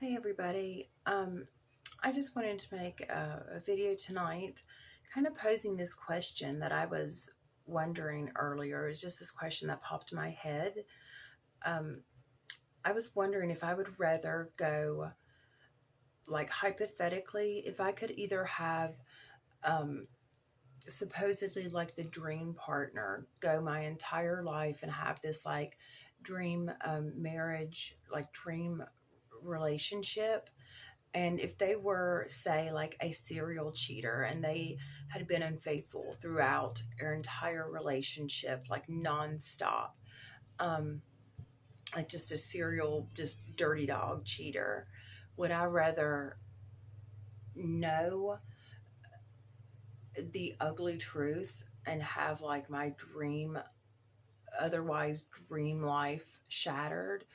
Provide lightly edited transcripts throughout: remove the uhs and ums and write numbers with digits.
Hey everybody, I just wanted to make a video tonight kind of posing this question that I was wondering earlier. It's just this question that popped in my head. Um, I was wondering if I would rather go, like hypothetically, if I could either have um, supposedly like the dream partner go my entire life and have this like dream marriage, like dream relationship. And if they were, say, like a serial cheater and they had been unfaithful throughout their entire relationship, like nonstop, um, like just a serial, just dirty dog cheater, would I rather know the ugly truth and have like my dream, otherwise dream life shattered?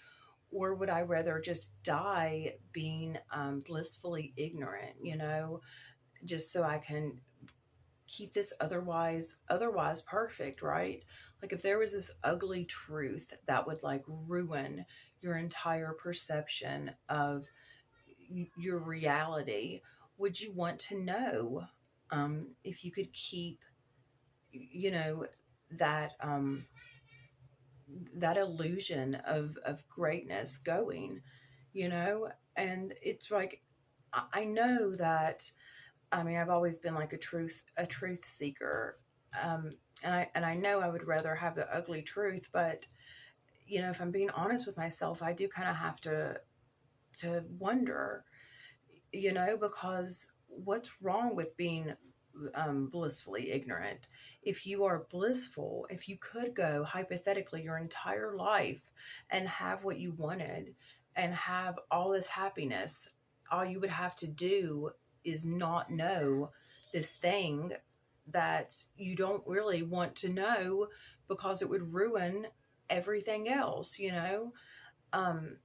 Or would I rather just die being blissfully ignorant, just so I can keep this otherwise perfect, right? Like if there was this ugly truth that would like ruin your entire perception of your reality, would you want to know if you could keep, you know, that that illusion of greatness going, And it's like I know that, I mean, I've always been like a truth seeker. And I know I would rather have the ugly truth, but if I'm being honest with myself, I do kind of have to wonder, because what's wrong with being blissfully ignorant? If you are blissful, if you could go hypothetically your entire life and have what you wanted and have all this happiness, all you would have to do is not know this thing that you don't really want to know because it would ruin everything else, Um,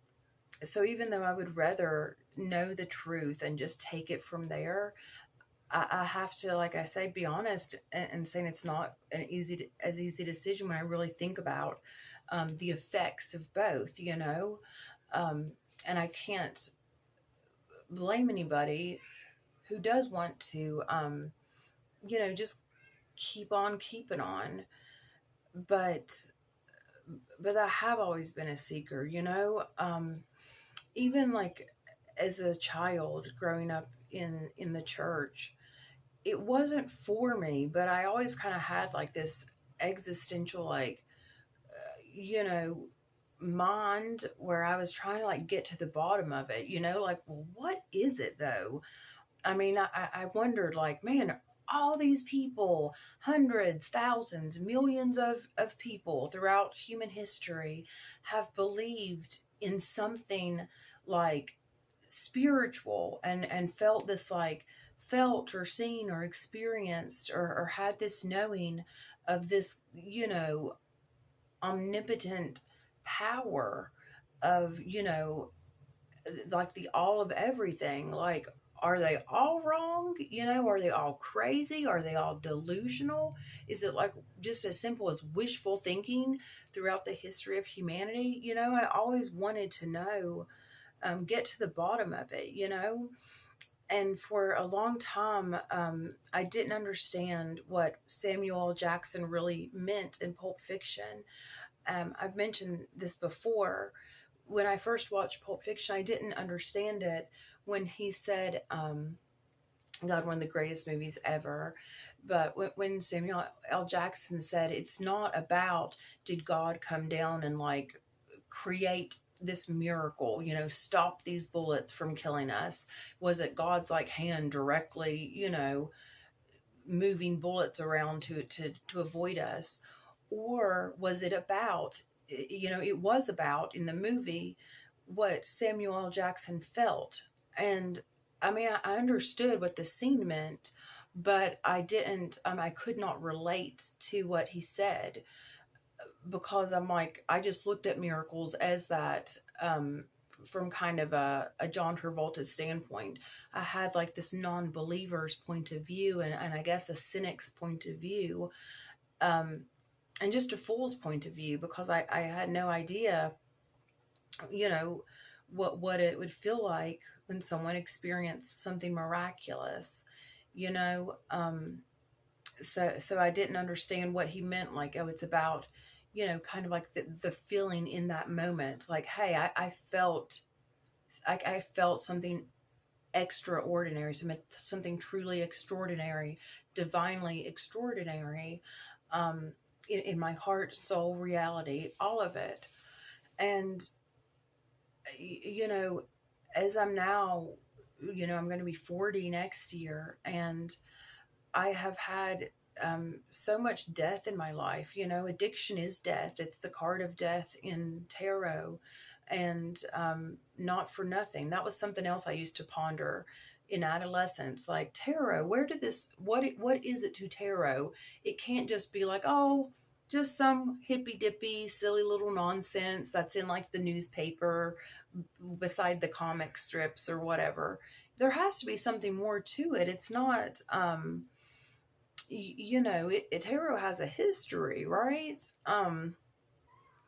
so even though I would rather know the truth and just take it from there, I have to, like I say, be honest and saying it's not an easy decision when I really think about the effects of both, um, and I can't blame anybody who does want to, just keep on keeping on. But I have always been a seeker, even like as a child growing up in the church, it wasn't for me, but I always kind of had like this existential, like, you know, mind where I was trying to like get to the bottom of it, like, well, what is it though? I mean, I wondered, like, man, all these people, hundreds, thousands, millions of people throughout human history have believed in something like spiritual and felt this, like, felt or seen or experienced or had this knowing of this, omnipotent power of, like the all of everything. Like, are they all wrong? Are they all crazy? Are they all delusional? Is it like just as simple as wishful thinking throughout the history of humanity? I always wanted to know, get to the bottom of it, And for a long time, I didn't understand what Samuel L. Jackson really meant in Pulp Fiction. I've mentioned this before. When I first watched Pulp Fiction, I didn't understand it when he said, God, one of the greatest movies ever. But when Samuel L. Jackson said, it's not about did God come down and like create this miracle, stop these bullets from killing us. Was it God's like hand directly, moving bullets around to avoid us? Or was it about, it was about in the movie what Samuel L. Jackson felt. And I mean, I understood what the scene meant, but I didn't, I could not relate to what he said, because I'm like, I just looked at miracles as that, from kind of a John Travolta standpoint. I had like this non-believer's point of view, and I guess a cynic's point of view, um, and just a fool's point of view, because I had no idea, you know, what it would feel like when someone experienced something miraculous, you know. So I didn't understand what he meant, like, oh, it's about, kind of like the feeling in that moment, like, hey, I felt something extraordinary, something truly extraordinary, divinely extraordinary, um, in my heart, soul, reality, all of it. And, you know, as I'm now, I'm going to be 40 next year, and I have had so much death in my life. Addiction is death. It's the card of death in tarot. And not for nothing. That was something else I used to ponder in adolescence. Like, tarot, what is it to tarot? It can't just be like, oh, just some hippy dippy, silly little nonsense that's in like the newspaper beside the comic strips or whatever. There has to be something more to it. It's not, tarot has a history, right?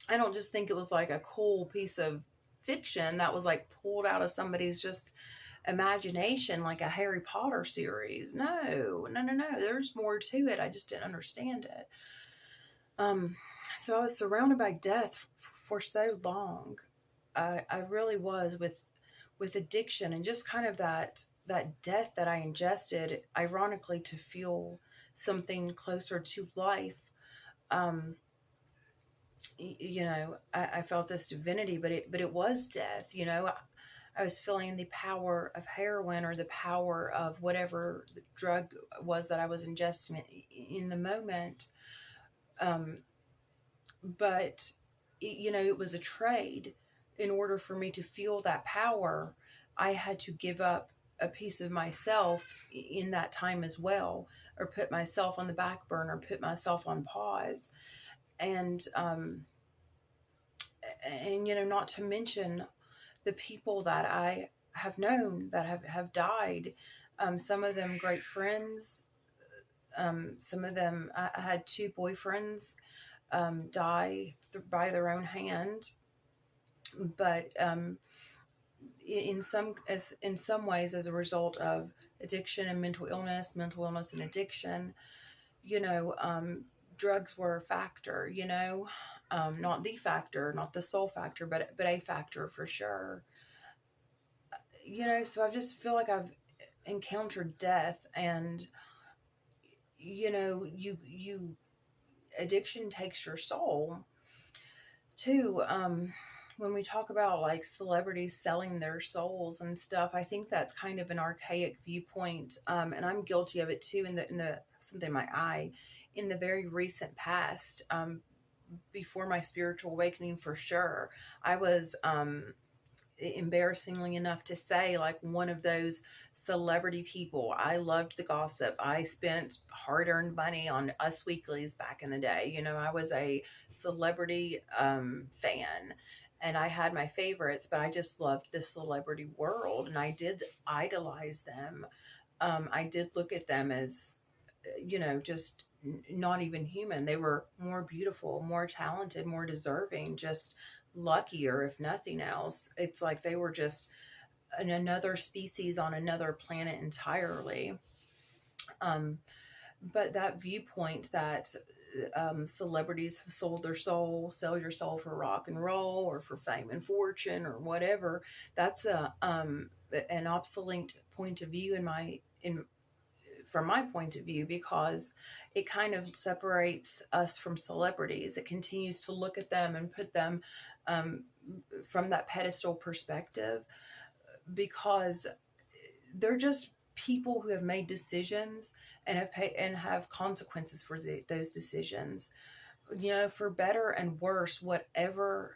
I don't just think it was like a cool piece of fiction that was like pulled out of somebody's just imagination, like a Harry Potter series. No, no, no, no. There's more to it. I just didn't understand it. So I was surrounded by death for so long. I really was, with addiction, and just kind of that death that I ingested, ironically, to feel something closer to life. Um, I felt this divinity, but it was death. I was feeling the power of heroin, or the power of whatever the drug was that I was ingesting in the moment. Um, but it was a trade. In order for me to feel that power, I had to give up a piece of myself in that time as well, or put myself on the back burner, put myself on pause. And not to mention the people that I have known that have died. Some of them great friends. Some of them, I had two boyfriends die by their own hand. But in some ways, as a result of addiction and mental illness and addiction, drugs were a factor. Not the factor, not the sole factor, but a factor for sure. So I just feel like I've encountered death, and you addiction takes your soul too. When we talk about like celebrities selling their souls and stuff, I think that's kind of an archaic viewpoint, and I'm guilty of it too. In the something in my eye, in the very recent past, before my spiritual awakening, for sure, I was embarrassingly enough to say, like, one of those celebrity people. I loved the gossip. I spent hard-earned money on Us Weeklies back in the day. I was a celebrity fan, and I had my favorites, but I just loved the celebrity world, and I did idolize them. I did look at them as, just not even human. They were more beautiful, more talented, more deserving, just luckier, if nothing else. It's like they were just another species on another planet entirely. But that viewpoint that celebrities have sold their soul, sell your soul for rock and roll or for fame and fortune or whatever, that's an obsolete point of view from my point of view, because it kind of separates us from celebrities. It continues to look at them and put them from that pedestal perspective, because they're just people who have made decisions and have consequences for those decisions. For better and worse, whatever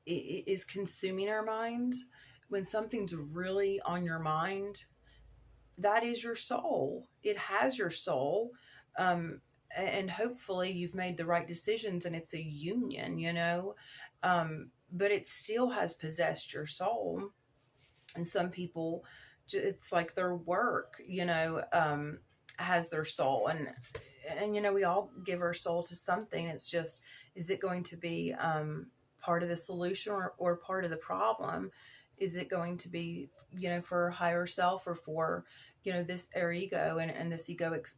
is consuming our mind. When something's really on your mind, that is your soul. It has your soul. And hopefully you've made the right decisions and it's a union, but it still has possessed your soul. And some people, it's like their work, has their soul. And we all give our soul to something. It's just, is it going to be part of the solution or part of the problem? Is it going to be, for higher self, or for, this our ego and this egoic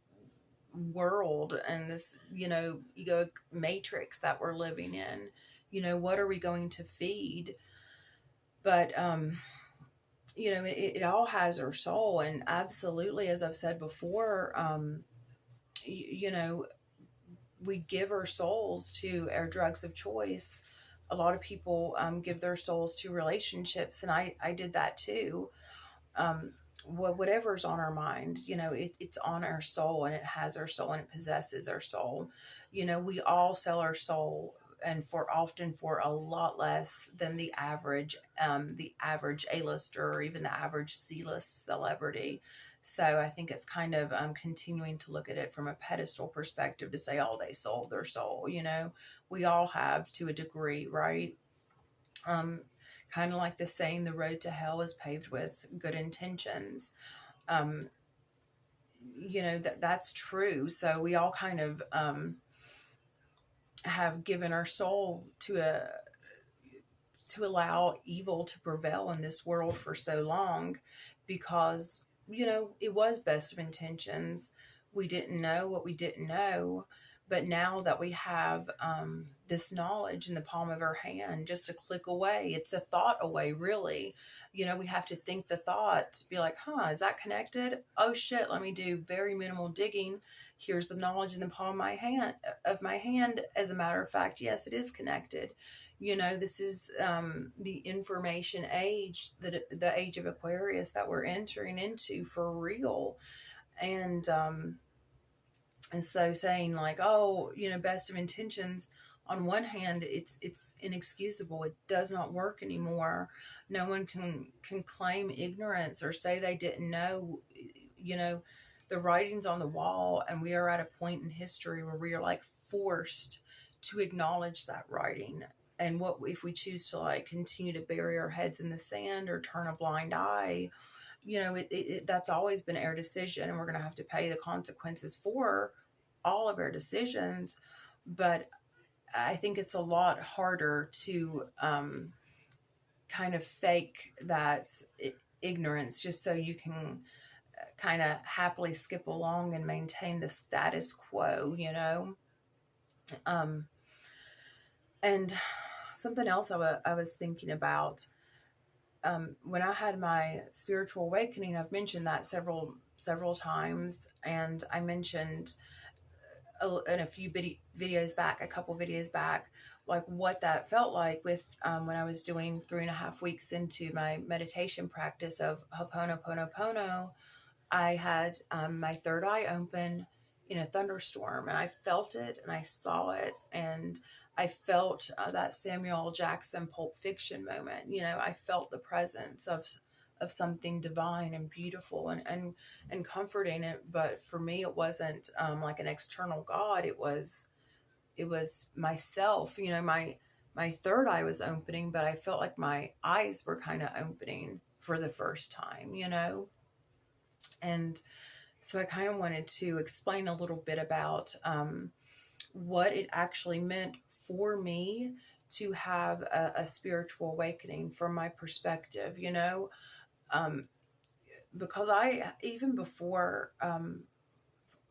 world and this, egoic matrix that we're living in? What are we going to feed? But, it all has our soul. And absolutely, as I've said before, you know, we give our souls to our drugs of choice. A lot of people give their souls to relationships, and I did that too. Um, whatever's on our mind, it's on our soul, and it has our soul, and it possesses our soul. We all sell our soul, and often for a lot less than the average A-lister, or even the average C-list celebrity. So I think it's kind of continuing to look at it from a pedestal perspective, to say, oh, they sold their soul. We all have, to a degree, right? Um, Kind of like the saying, the road to hell is paved with good intentions. Um, that's true. So we all kind of have given our soul to allow evil to prevail in this world for so long, because it was best of intentions. We didn't know what we didn't know, but now that we have this knowledge in the palm of our hand, just a click away, it's a thought away, really. We have to think the thought, be like, is that connected? Oh shit, let me do very minimal digging. Here's the knowledge in the palm of my hand. As a matter of fact, yes, it is connected. This is the information age, the age of Aquarius that we're entering into for real. And so saying like, oh, best of intentions, on one hand, it's inexcusable. It does not work anymore. No one can claim ignorance or say they didn't know. The writing's on the wall, and we are at a point in history where we are like forced to acknowledge that writing. And what if we choose to like continue to bury our heads in the sand or turn a blind eye? That's always been our decision, and we're going to have to pay the consequences for all of our decisions. But I think it's a lot harder to kind of fake that ignorance just so you can kind of happily skip along and maintain the status quo, and something else I was thinking about, when I had my spiritual awakening. I've mentioned that several times, and I mentioned in a few a couple videos back, like what that felt like with when I was doing 3.5 weeks into my meditation practice of Ho'oponopono. I had my third eye open in a thunderstorm, and I felt it, and I saw it, and I felt that Samuel L. Jackson Pulp Fiction moment. I felt the presence of something divine and beautiful and comforting. It, but for me, it wasn't like an external God. It was myself. My third eye was opening, but I felt like my eyes were kind of opening for the first time. And so I kind of wanted to explain a little bit about what it actually meant for me to have a spiritual awakening from my perspective, because I, even before,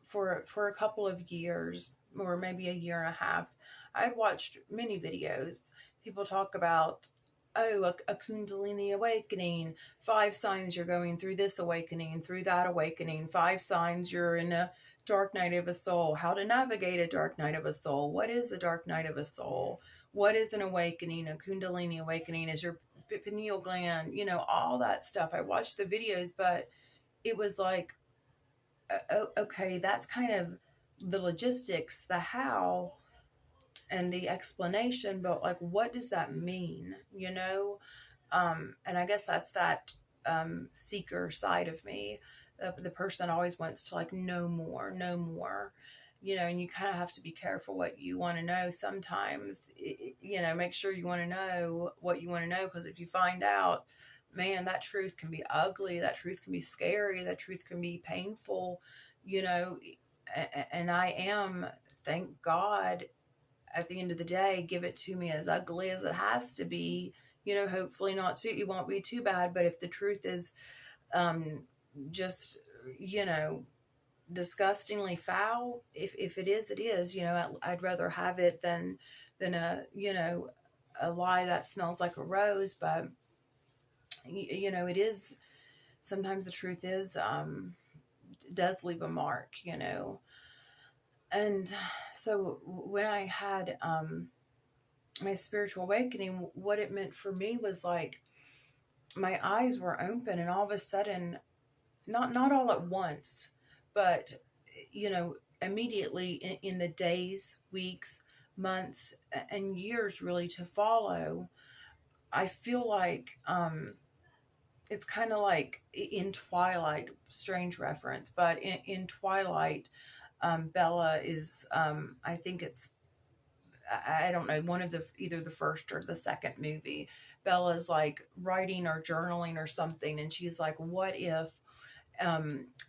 for a couple of years, or maybe a year and a half, I'd watched many videos. People talk about, oh, a Kundalini awakening, 5 signs you're going through this awakening, through that awakening, 5 signs you're in a dark night of a soul, how to navigate a dark night of a soul, what is the dark night of a soul, what is an awakening, a Kundalini awakening, is your pineal gland, all that stuff. I watched the videos, but it was like, okay, that's kind of the logistics, the how, and the explanation, but like, what does that mean? And I guess that's that seeker side of me, the person always wants to like know more, and you kind of have to be careful what you want to know sometimes. Make sure you want to know what you want to know, because if you find out, man, that truth can be ugly, that truth can be scary, that truth can be painful, and I am, thank God, at the end of the day, give it to me as ugly as it has to be. Hopefully not too, it won't be too bad. But if the truth is um, just, you know, disgustingly foul, if it is, it is. I'd rather have it than a lie that smells like a rose. But it is, sometimes the truth is, does leave a mark. And so when I had my spiritual awakening, what it meant for me was like my eyes were open, and all of a sudden, not all at once, but immediately in the days, weeks, months, and years really to follow, I feel like it's kind of like in Twilight, strange reference, but in Twilight, Bella is, I think it's, I don't know, one of the, either the first or the second movie. Bella's like writing or journaling or something, and she's like, what if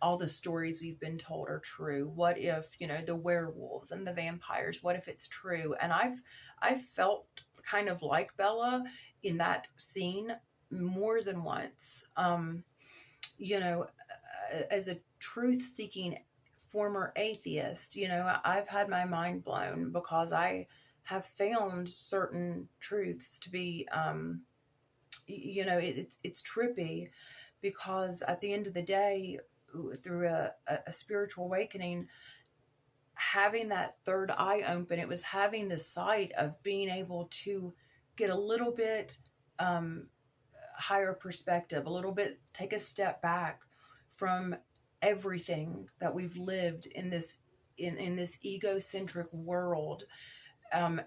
all the stories we've been told are true? What if, the werewolves and the vampires, what if it's true? And I've felt kind of like Bella in that scene more than once. You know, as a truth seeking former atheist, I've had my mind blown because I have found certain truths to be, it's trippy, because at the end of the day, through a spiritual awakening, having that third eye open, it was having the sight of being able to get a little bit higher perspective, a little bit, take a step back from everything that we've lived in this in this egocentric world, and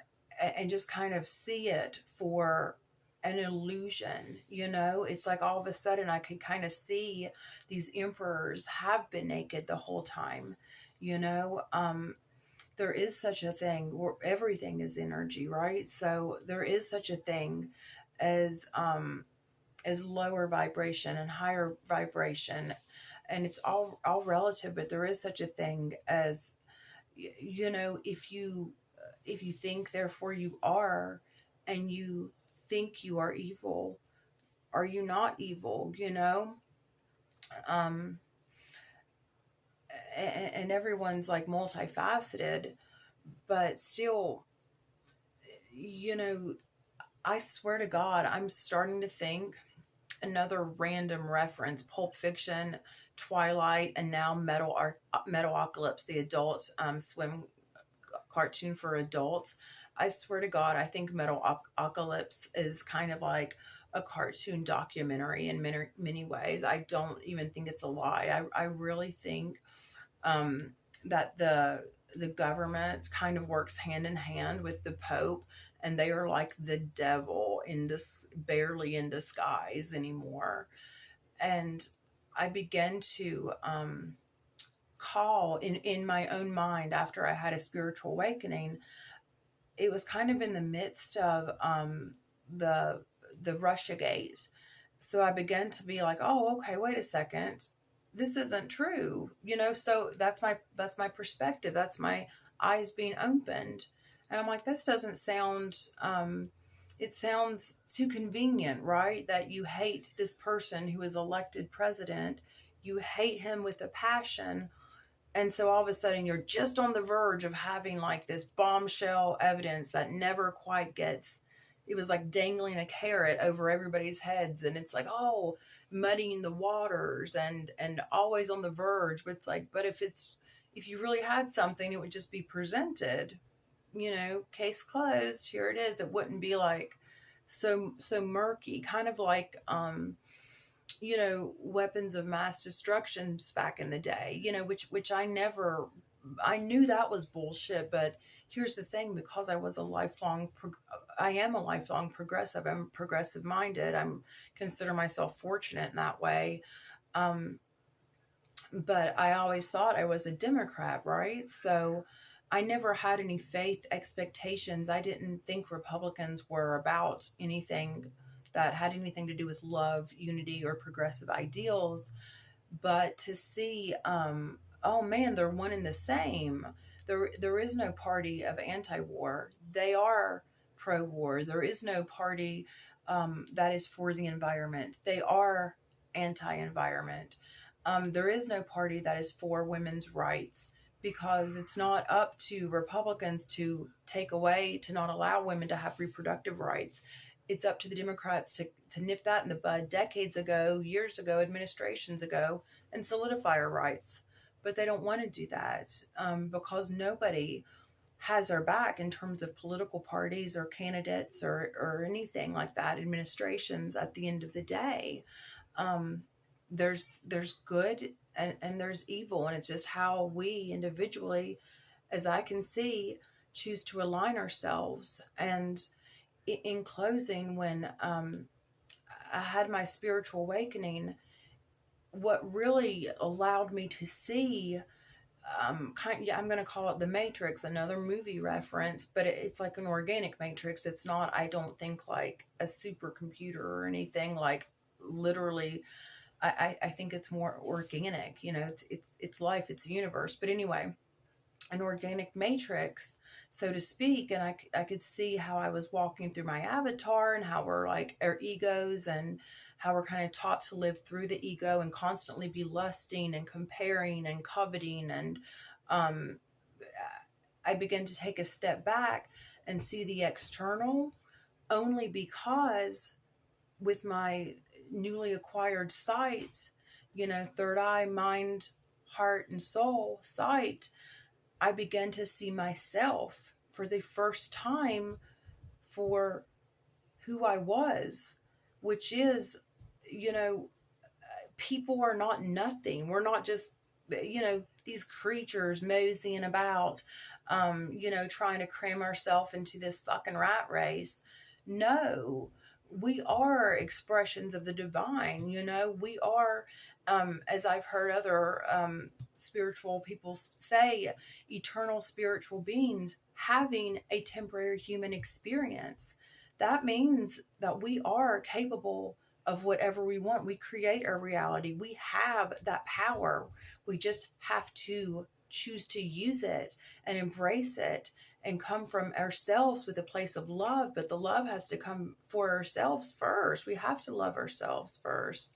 just kind of see it for an illusion. It's like all of a sudden I could kind of see these emperors have been naked the whole time. There is such a thing where everything is energy, right? So there is such a thing as lower vibration and higher vibration, and it's all relative. But there is such a thing as, if you think, therefore you are, and you think you are evil, are you not evil? um and everyone's like multifaceted, but still, you know I swear to God, I'm starting to think, another random reference, Pulp Fiction, Twilight, and now Metalocalypse, the adult swim cartoon for adults. I swear to God, I think Metalocalypse is kind of like a cartoon documentary in many ways. I don't even think it's a lie. I really think that the government kind of works hand in hand with the Pope, and they are like the devil barely in disguise anymore. And I began to call in my own mind, after I had a spiritual awakening. It was kind of in the midst of the Russia Gate. So I began to be like, oh, okay, wait a second. This isn't true. So that's my perspective. That's my eyes being opened. And I'm like, this doesn't sound, it sounds too convenient, right? That you hate this person who is elected president. You hate him with a passion. And so all of a sudden you're just on the verge of having like this bombshell evidence that never quite gets, it was like dangling a carrot over everybody's heads. And it's like, oh, muddying the waters and always on the verge. But it's like, but if you really had something, it would just be presented, case closed, here it is. It wouldn't be like so murky, kind of like, weapons of mass destruction back in the day, which I knew that was bullshit. But here's the thing, because I am a lifelong progressive. I'm progressive minded. Consider myself fortunate in that way. But I always thought I was a Democrat, right? So I never had any faith expectations. I didn't think Republicans were about anything that had anything to do with love, unity, or progressive ideals. But to see, oh man, they're one and the same. There is no party of anti-war. They are pro-war. There is no party that is for the environment. They are anti-environment. There is no party that is for women's rights, because it's not up to Republicans to take away, to not allow women to have reproductive rights. It's up to the Democrats to nip that in the bud decades ago, years ago, administrations ago, and solidify our rights. But they don't want to do that, because nobody has our back in terms of political parties or candidates or anything like that, administrations at the end of the day. Um, there's good and there's evil, and it's just how we individually, as I can see, choose to align ourselves. And in closing, when I had my spiritual awakening, what really allowed me to see, yeah, I'm going to call it the Matrix, another movie reference, but it's like an organic matrix. It's not, I don't think, like a supercomputer or anything, like literally. I think it's more organic. It's life, it's the universe. But anyway, an organic matrix, so to speak. And I could see how I was walking through my avatar, and how we're like our egos, and how we're kind of taught to live through the ego and constantly be lusting and comparing and coveting. And um, I began to take a step back and see the external, only because with my newly acquired sight, third eye, mind, heart, and soul sight, I began to see myself for the first time for who I was, which is, people are not nothing. We're not just, these creatures moseying about, trying to cram ourselves into this fucking rat race. No, we are expressions of the divine. We are, as I've heard other spiritual people say, eternal spiritual beings having a temporary human experience. That means that we are capable of whatever we want. We create our reality. We have that power. We just have to choose to use it and embrace it, and come from ourselves with a place of love. But the love has to come for ourselves first. We have to love ourselves first,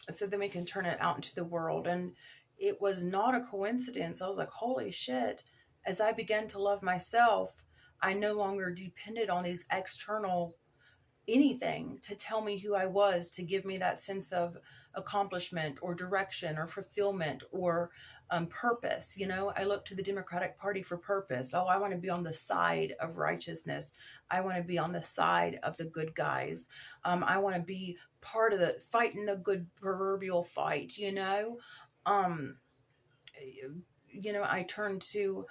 so then we can turn it out into the world. And it was not a coincidence. I was like, holy shit. As I began to love myself, I no longer depended on these external anything to tell me who I was, to give me that sense of accomplishment or direction or fulfillment or purpose. I look to the Democratic Party for purpose. Oh, I want to be on the side of righteousness. I want to be on the side of the good guys. I want to be part of the fighting the good proverbial fight. I turned to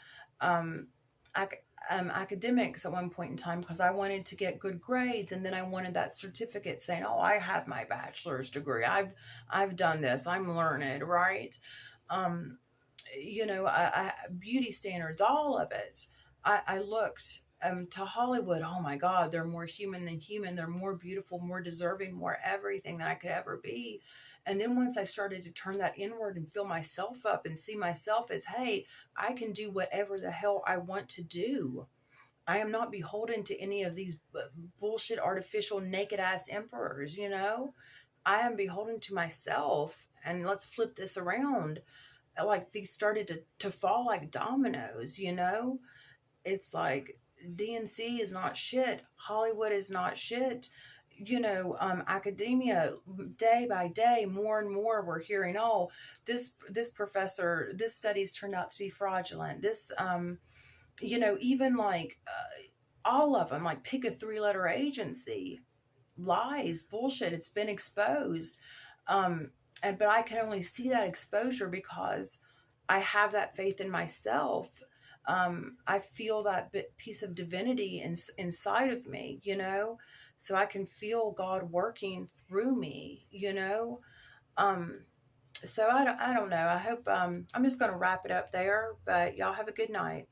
academics at one point in time, because I wanted to get good grades, and then I wanted that certificate saying, "Oh, I have my bachelor's degree. I've done this. I'm learned." Right? Beauty standards, all of it. I looked to Hollywood. Oh my God, they're more human than human. They're more beautiful, more deserving, more everything than I could ever be. And then once I started to turn that inward and fill myself up and see myself as, hey, I can do whatever the hell I want to do. I am not beholden to any of these bullshit, artificial, naked ass emperors. I am beholden to myself. And let's flip this around. Like, these started to fall like dominoes. It's like DNC is not shit. Hollywood is not shit. Academia, day by day, more and more, we're hearing, oh, this professor, this study's turned out to be fraudulent. This, even like all of them, like, pick a 3-letter agency, lies, bullshit. It's been exposed. But I can only see that exposure because I have that faith in myself. I feel that piece of divinity inside of me, so I can feel God working through me, so I don't know. I hope, I'm just going to wrap it up there, but y'all have a good night.